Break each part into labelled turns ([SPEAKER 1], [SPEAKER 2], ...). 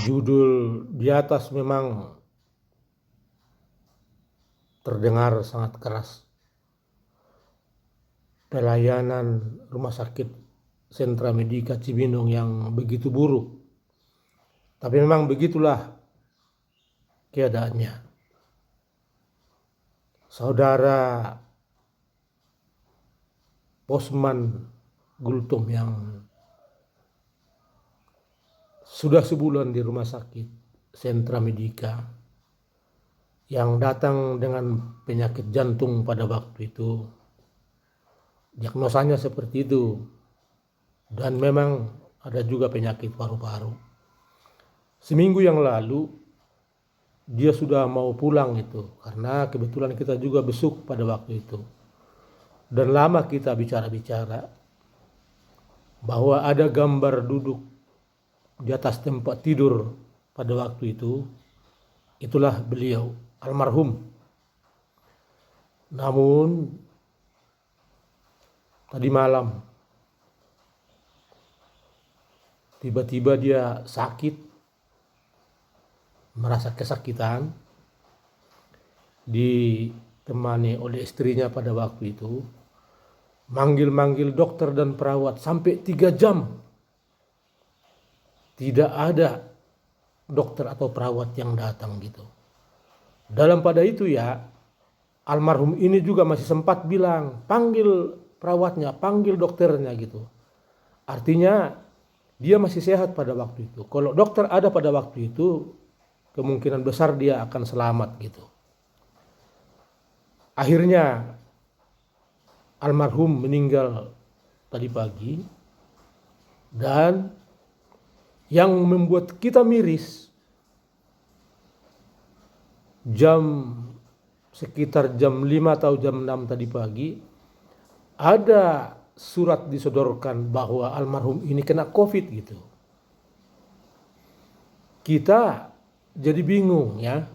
[SPEAKER 1] Judul di atas memang terdengar sangat keras. Pelayanan Rumah Sakit Sentra Medika Cibinong yang begitu buruk. Tapi memang begitulah keadaannya. Saudara Posman Gultom yang sudah sebulan di Rumah Sakit Sentra Medika, yang datang dengan penyakit jantung pada waktu itu, diagnosanya seperti itu, dan memang ada juga penyakit paru-paru. Seminggu yang lalu dia sudah mau pulang itu, karena kebetulan kita juga besuk pada waktu itu, dan lama kita bicara-bicara bahwa ada gambar duduk di atas tempat tidur pada waktu itu. Itulah beliau, almarhum. Namun tadi malam tiba-tiba dia sakit, merasa kesakitan, ditemani oleh istrinya pada waktu itu, manggil-manggil dokter dan perawat sampai 3 jam. Tidak ada dokter atau perawat yang datang gitu. Dalam pada itu ya, almarhum ini juga masih sempat bilang, panggil perawatnya, panggil dokternya gitu. Artinya dia masih sehat pada waktu itu. Kalau dokter ada pada waktu itu, kemungkinan besar dia akan selamat gitu. Akhirnya almarhum meninggal tadi pagi, dan yang membuat kita miris, sekitar jam 5 atau jam 6 tadi pagi, ada surat disodorkan bahwa almarhum ini kena COVID gitu. Kita jadi bingung ya.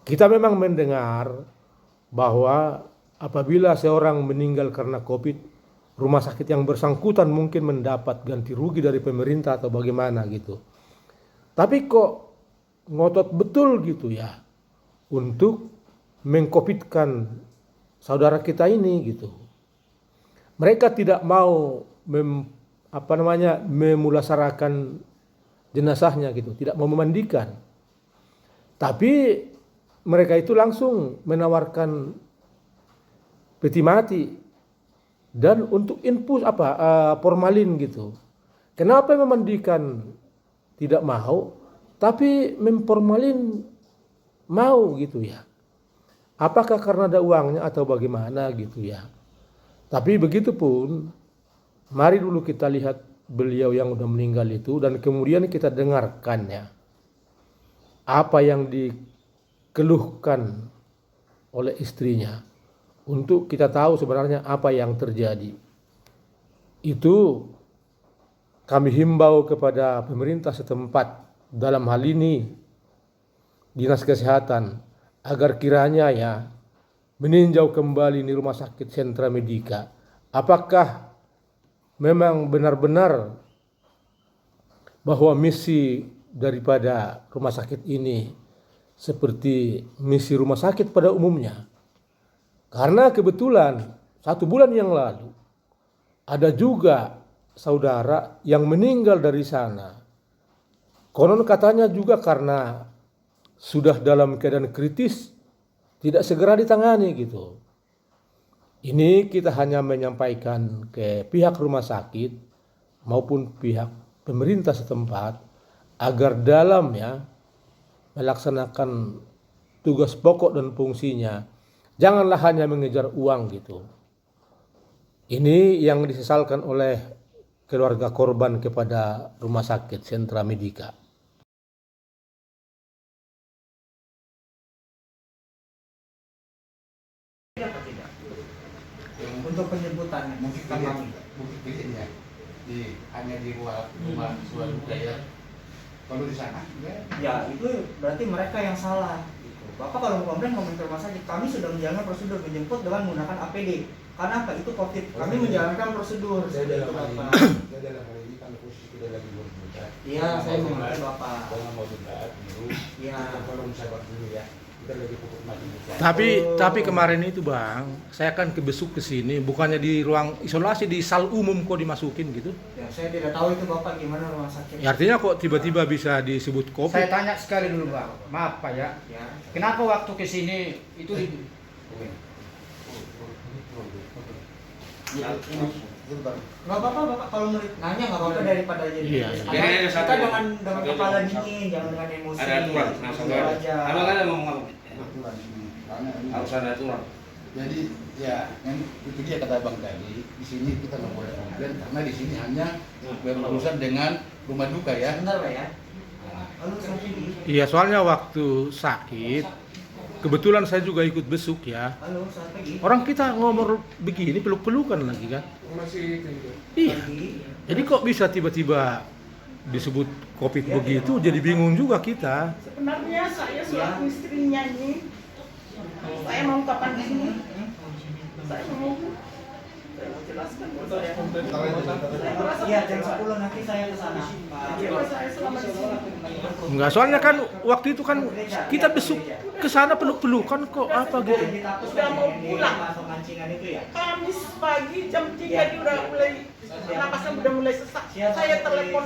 [SPEAKER 1] Kita memang mendengar bahwa apabila seorang meninggal karena COVID, rumah sakit yang bersangkutan mungkin mendapat ganti rugi dari pemerintah atau bagaimana gitu. Tapi kok ngotot betul gitu ya untuk mengkofitkan saudara kita ini gitu. Mereka tidak mau memulasarakan jenazahnya gitu, tidak mau memandikan. Tapi mereka itu langsung menawarkan peti mati dan untuk infus formalin gitu. Kenapa memandikan tidak mau, tapi memformalin mau gitu ya? Apakah karena ada uangnya atau bagaimana gitu ya? Tapi begitupun, mari dulu kita lihat beliau yang udah meninggal itu, dan kemudian kita dengarkan ya apa yang dikeluhkan oleh istrinya, untuk kita tahu sebenarnya apa yang terjadi. Itu kami himbau kepada pemerintah setempat, dalam hal ini Dinas Kesehatan, agar kiranya ya meninjau kembali di Rumah Sakit Sentra Medika. Apakah memang benar-benar bahwa misi daripada rumah sakit ini seperti misi rumah sakit pada umumnya? Karena kebetulan 1 bulan yang lalu ada juga saudara yang meninggal dari sana. Konon katanya juga karena sudah dalam keadaan kritis, tidak segera ditangani gitu. Ini kita hanya menyampaikan ke pihak rumah sakit maupun pihak pemerintah setempat agar dalam ya melaksanakan tugas pokok dan fungsinya, janganlah hanya mengejar uang gitu. Ini yang disesalkan oleh keluarga korban kepada Rumah Sakit Sentra Medika.
[SPEAKER 2] Atau tidak? Untuk penyebutannya
[SPEAKER 3] Mungkin bikin ya, hanya di rumah suatu ya. Kalau di sana
[SPEAKER 2] ya itu berarti mereka yang salah gitu. Bapak kalau mau komplain ngomong ke rumah sakit, kami sudah menjalankan prosedur menjemput dengan menggunakan APD. Karena apa? Itu COVID. Kami menjalankan prosedur.
[SPEAKER 3] Saya dalam hal
[SPEAKER 2] Bapak.
[SPEAKER 3] ini, karena posisi kita lagi mau debat.
[SPEAKER 2] Iya, saya mengerti Bapak.
[SPEAKER 3] Kalau mau debat dulu,
[SPEAKER 2] Iya.
[SPEAKER 3] kalau sabar dulu ya. Kita lagi pupuk mati debat.
[SPEAKER 1] Tapi kemarin itu Bang, saya kan besuk ke sini, bukannya di ruang isolasi, di sal umum kok dimasukin gitu.
[SPEAKER 2] Ya, saya tidak tahu itu Bapak gimana rumah sakit.
[SPEAKER 1] Ya, artinya kok tiba-tiba bisa disebut
[SPEAKER 4] Saya
[SPEAKER 1] COVID?
[SPEAKER 4] tanya sekali dulu Bang, maaf Pak ya.
[SPEAKER 2] Ya.
[SPEAKER 4] Kenapa waktu ke sini itu
[SPEAKER 2] Nggak apa-apa Bapak, kalau mau nanya nggak apa-apa daripada jadi.
[SPEAKER 1] Iya.
[SPEAKER 2] Karena
[SPEAKER 5] Biar
[SPEAKER 2] kita
[SPEAKER 5] satu-
[SPEAKER 2] dengan
[SPEAKER 5] satu
[SPEAKER 2] kepala
[SPEAKER 5] aja.
[SPEAKER 2] dingin, jangan dengan emosi.
[SPEAKER 5] Ada aturan, langsung
[SPEAKER 2] Biar
[SPEAKER 5] ada.
[SPEAKER 2] aja.
[SPEAKER 5] Abang ada ngomong apa?
[SPEAKER 3] Aturan ini. Karena ini-
[SPEAKER 5] Harus ada aturan.
[SPEAKER 3] Jadi ya yang itu dia kata Bang tadi, di sini kita nggak boleh komplain karena di sini hanya berurusan dengan rumah duka ya.
[SPEAKER 2] Benar Pak ya? Lalu sampai di.
[SPEAKER 1] Iya, soalnya waktu sakit, kebetulan saya juga ikut besuk ya.
[SPEAKER 2] Halo, sampai di.
[SPEAKER 1] Orang kita ngomong begini, peluk-pelukan lagi kan? Iya. Jadi kok bisa tiba-tiba disebut COVID begitu, jadi bingung juga kita.
[SPEAKER 6] Sebenarnya saya selaku istrinya ini, saya mau kapan di sini? Saya mau jelaskan bahwa saya merasa
[SPEAKER 2] Iya, jam 10 nanti saya ke sana. Pak.
[SPEAKER 6] kecewa saya selama di sini.
[SPEAKER 1] Enggak, soalnya kan waktu itu kan kita besuk ke sana peluk-pelukan kok apa gitu.
[SPEAKER 6] Sudah mau pulang.
[SPEAKER 2] Masuk mancingan itu ya.
[SPEAKER 6] Kamis pagi jam 3 dia udah mulai napasnya udah mulai sesak. Saya telepon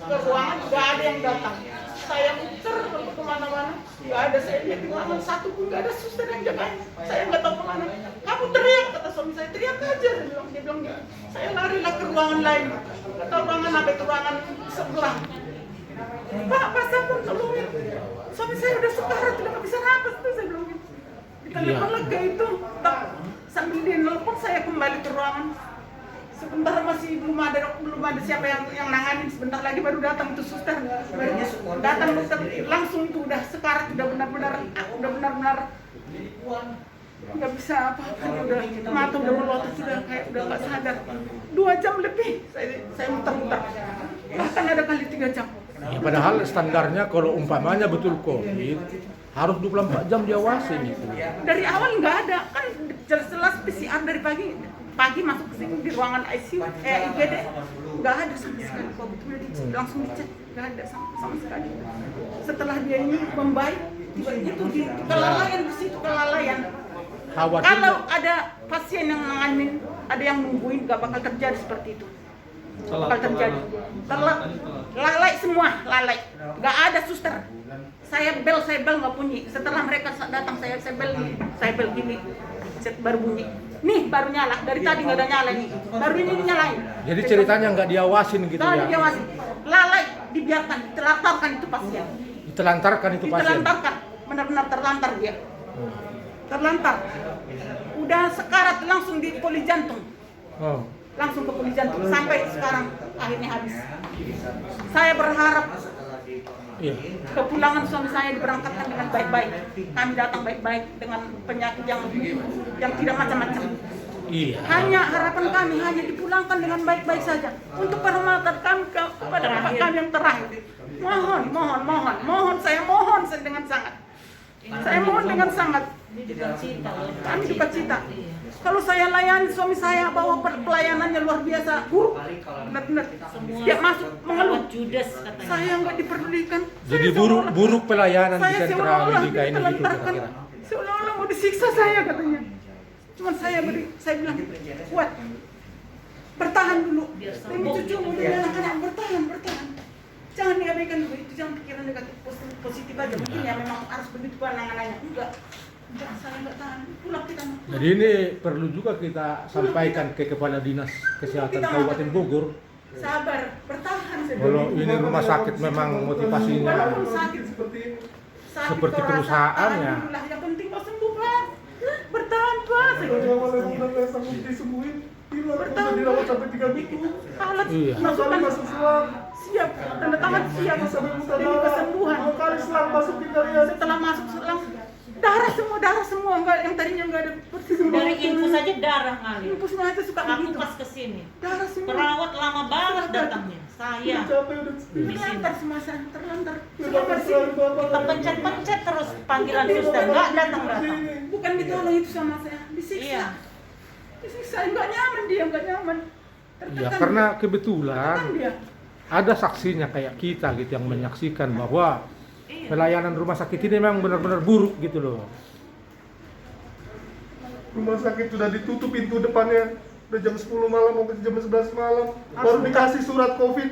[SPEAKER 6] ke ruangan, nggak ada yang datang. Saya muter kemana-mana, nggak ada. Saya lihat di ruangan satu pun nggak ada suster yang jagain. Saya nggak tahu kemana. Kamu teriak, kata suami saya, teriak aja. Dia bilang gitu. Saya larilah ke ruangan lain. Nggak tahu ruangan apa itu, ruangan sebelah. Pak Sapun tolongin. Suami saya udah sekarat, udah nggak bisa napas tuh, saya bilang gitu. Ditelepon lagi itu, sambil dia nelpon saya kembali ke ruangan. Sebentar masih belum ada siapa yang nanganin, sebentar lagi baru datang tuh suster, baru datang dokter langsung tuh udah sekarat, udah benar-benar nggak bisa apa-apa, dia udah mata udah melotot, sudah kayak udah nggak sadar. 2 jam lebih saya muter-muter, bahkan ada kali 3 jam.
[SPEAKER 1] Ya, padahal standarnya kalau umpamanya betul COVID harus 24 jam diawasin itu.
[SPEAKER 6] Dari awal nggak ada, kan jelas-jelas PCR dari pagi masuk ke sini di ruangan ICU, IGD nggak ada sama sekali COVID, udah langsung dicek nggak ada sama sekali. Setelah dia ini membaik, tiba-tiba itu di kelalaian di situ, kelalaian.
[SPEAKER 1] Khawatir
[SPEAKER 6] Kalau ada pasien yang nanganin, ada yang nungguin, nggak bakal terjadi seperti itu. Bakal terjadi. Lalai semua, lalai. Nggak ada suster. Saya bel nggak bunyi. Setelah mereka datang saya bel gini, baru bunyi. Nih baru nyala. Dari tadi nggak ada nyala nih. Baru ini nyalain.
[SPEAKER 1] Jadi ceritanya nggak diawasin gitu
[SPEAKER 6] Kalau
[SPEAKER 1] ya?
[SPEAKER 6] diawasin, lalai, dibiarkan, ditelantarkan itu pasien.
[SPEAKER 1] Ditelantarkan itu pasien.
[SPEAKER 6] Ditelantarkan, benar-benar terlantar dia. Terlantar. Udah sekarat langsung di poli jantung.
[SPEAKER 1] Oh.
[SPEAKER 6] Langsung ke poli jantung sampai sekarang akhirnya habis. Saya berharap
[SPEAKER 1] Iya.
[SPEAKER 6] kepulangan suami saya diberangkatkan dengan baik-baik. Kami datang baik-baik dengan penyakit yang tidak macam-macam.
[SPEAKER 1] Iya.
[SPEAKER 6] Hanya harapan kami hanya dipulangkan dengan baik-baik saja. Untuk penghormatan kami kepada bapak kami yang terakhir. Mohon, saya mohon dengan sangat. Saya mohon dengan sangat. Kami duka cita. Kalau saya layani suami saya bahwa pelayanannya luar biasa, buruk, benar-benar. Dia masuk mengeluh. Saya nggak diperdulikan.
[SPEAKER 1] Jadi
[SPEAKER 6] Saya
[SPEAKER 1] buruk pelayanan di
[SPEAKER 6] saya
[SPEAKER 1] sentra
[SPEAKER 6] seolah-olah
[SPEAKER 1] Medika ini gitu
[SPEAKER 6] ditelantarkan.
[SPEAKER 1] kira-kira.
[SPEAKER 6] Seolah-olah mau disiksa saya katanya. Cuman saya bilang kuat, bertahan dulu. Demi cucumu, demi anak-anak, bertahan. Jangan diabaikan dulu, itu jangan pikiran negatif, positif aja. Mungkin ya memang harus begitu penanganannya. Enggak, saya nggak tahan. Pulang kita.
[SPEAKER 1] Jadi ini perlu juga kita sampaikan ke Kepala Dinas Kesehatan Kabupaten Bogor.
[SPEAKER 6] Sabar, bertahan.
[SPEAKER 1] Kalau ini rumah sakit memang motivasinya
[SPEAKER 6] Walaupun sakit seperti kau
[SPEAKER 1] perusahaan
[SPEAKER 6] rasa,
[SPEAKER 1] ya.
[SPEAKER 6] alhamdulillah, yang penting kau sembuh Pak. Bertahan Pak. Bertahan dirawat sampai 3 minggu. Alat
[SPEAKER 1] Iya.
[SPEAKER 6] masukan siap, tanda tangan siap demi kesembuhan. Setelah masuk selang darah semua enggak, yang tadinya enggak ada persis.
[SPEAKER 7] Dari infus aja darah ngalir.
[SPEAKER 6] Infusnya itu suka
[SPEAKER 7] Aku
[SPEAKER 6] begitu.
[SPEAKER 7] pas kesini,
[SPEAKER 6] Darah semua.
[SPEAKER 7] perawat lama banget datangnya. Saya di sini
[SPEAKER 6] Terlantar semua saya, terlantar. Selama di sini.
[SPEAKER 7] kita pencet-pencet terus panggilan suster, nggak datang.
[SPEAKER 6] Bukan ditolong itu sama saya, disiksa.
[SPEAKER 7] Iya.
[SPEAKER 6] Saya nggak nyaman, dia nggak nyaman.
[SPEAKER 1] Ya karena kebetulan
[SPEAKER 6] Tertekan dia.
[SPEAKER 1] ada saksinya kayak kita gitu yang menyaksikan bahwa pelayanan rumah sakit ini memang benar-benar buruk gitu loh.
[SPEAKER 5] Rumah sakit sudah ditutup pintu depannya udah jam 10 malam mau ke jam 11 malam baru dikasih surat COVID.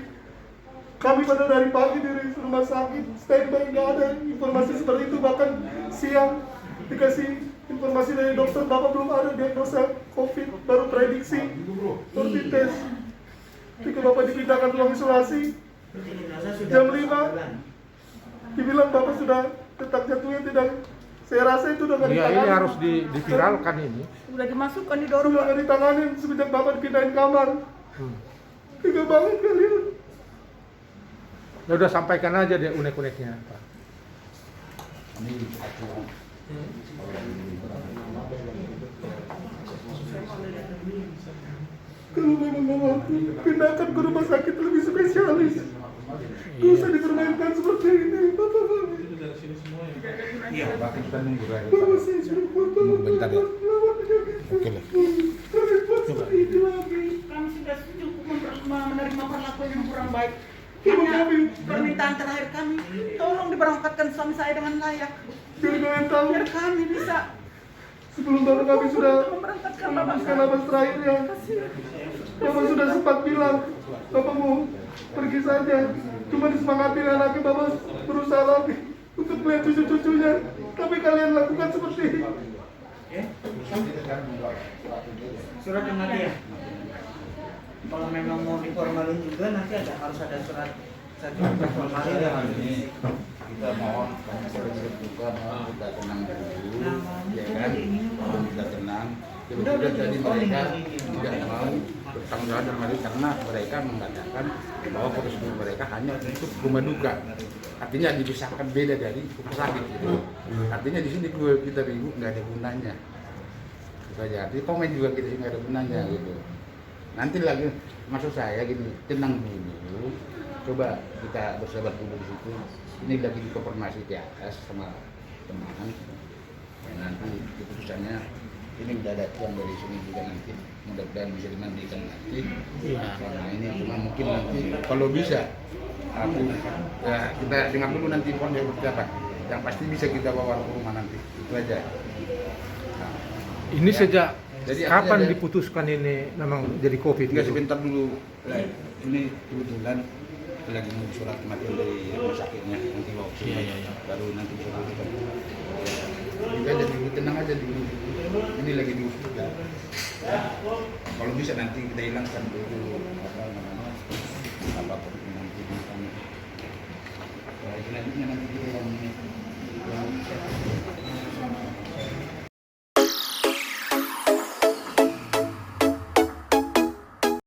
[SPEAKER 5] Kami pada dari pagi dari rumah sakit standby, nggak ada informasi seperti itu. Bahkan siang dikasih informasi dari dokter, bapak belum ada diagnosa COVID, baru prediksi, baru dites. Ketika bapak dipindahkan ruang isolasi jam 5 dibilang bapak sudah detak jantungnya tidak. Saya rasa itu udah nggak
[SPEAKER 1] Ya
[SPEAKER 5] ditangani.
[SPEAKER 1] ini harus diviralkan ini.
[SPEAKER 6] Udah dimasukkan, didorong.
[SPEAKER 5] Udah nggak ditangani semenjak bapak dipindahin kamar. Tega banget kalian.
[SPEAKER 1] Ya udah sampaikan aja deh unek-uneknya.
[SPEAKER 5] Kalau memang nggak mampu, pindahkan ke rumah sakit lebih spesialis. Gak usah dipermainkan seperti ini, bapak.
[SPEAKER 3] Iya, Bapak kita nunggu lagi.
[SPEAKER 5] Bapak saya sudah kuat banget.
[SPEAKER 3] Bentar ya. Oke lah.
[SPEAKER 5] Seperti ini lagi.
[SPEAKER 6] Kami sudah cukup menerima perlakuan yang kurang baik.
[SPEAKER 5] Ibu
[SPEAKER 6] Hanya
[SPEAKER 5] kami.
[SPEAKER 6] permintaan terakhir kami, tolong diberangkatkan suami saya dengan layak.
[SPEAKER 5] Biar kalian tahu,
[SPEAKER 6] Biar kami bisa
[SPEAKER 5] sebelum bapak kami sudah
[SPEAKER 6] memberangkatkan bapak
[SPEAKER 5] memutuskan nafas terakhirnya. Bapak sudah sempat bilang, bapak mau pergi saja. Cuma disemangatin anaknya, bapak berusaha lagi untuk melihat cucu-cucunya. Tapi kalian lakukan seperti ini.
[SPEAKER 2] Surat yang nanti ya. Kalau memang mau diformalin juga nanti harus ada surat formalin ya.
[SPEAKER 3] Kita mohon juga mohon kita tenang dulu, ya kan? Mohon kita tenang. Kemudian tadi mereka tidak mau bertanggung jawab dalam hal ini karena mereka mengatakan bahwa prosedur mereka hanya untuk rumah duka. Artinya dipisahkan beda dari rumah sakit gitu. Artinya di sini kita ribut nggak ada gunanya. Itu aja. Artinya komen juga kita nggak ada gunanya gitu. Nanti lagi maksud saya gini, tenang dulu. Coba kita bersabar dulu di situ. Ini lagi dikonfirmasi di atas sama teman. Ya, nanti keputusannya ini udah ada tuan dari sini juga nanti. Mudah-mudahan bisa dimandikan nanti. Karena ini cuma mungkin nanti kalau bisa aku ya kita dengar dulu nanti pon dia berapa. Yang pasti bisa kita bawa ke rumah nanti. Itu aja. Nah,
[SPEAKER 1] Ini
[SPEAKER 3] ya.
[SPEAKER 1] sejak
[SPEAKER 3] Jadi
[SPEAKER 1] kapan
[SPEAKER 3] artinya
[SPEAKER 1] diputuskan ini memang jadi COVID?
[SPEAKER 3] Enggak
[SPEAKER 1] gitu?
[SPEAKER 3] sebentar dulu. Ini kebetulan lagi nunggu surat kematian dari rumah sakitnya nanti bawa ke sini. Baru nanti bisa dibuka. Kita jadi tenang aja dulu. Ini lagi diusul. Ya. Kalau bisa nanti kita hilangkan dulu apa namanya apa nanti di sana. Ya, itu nanti kita yang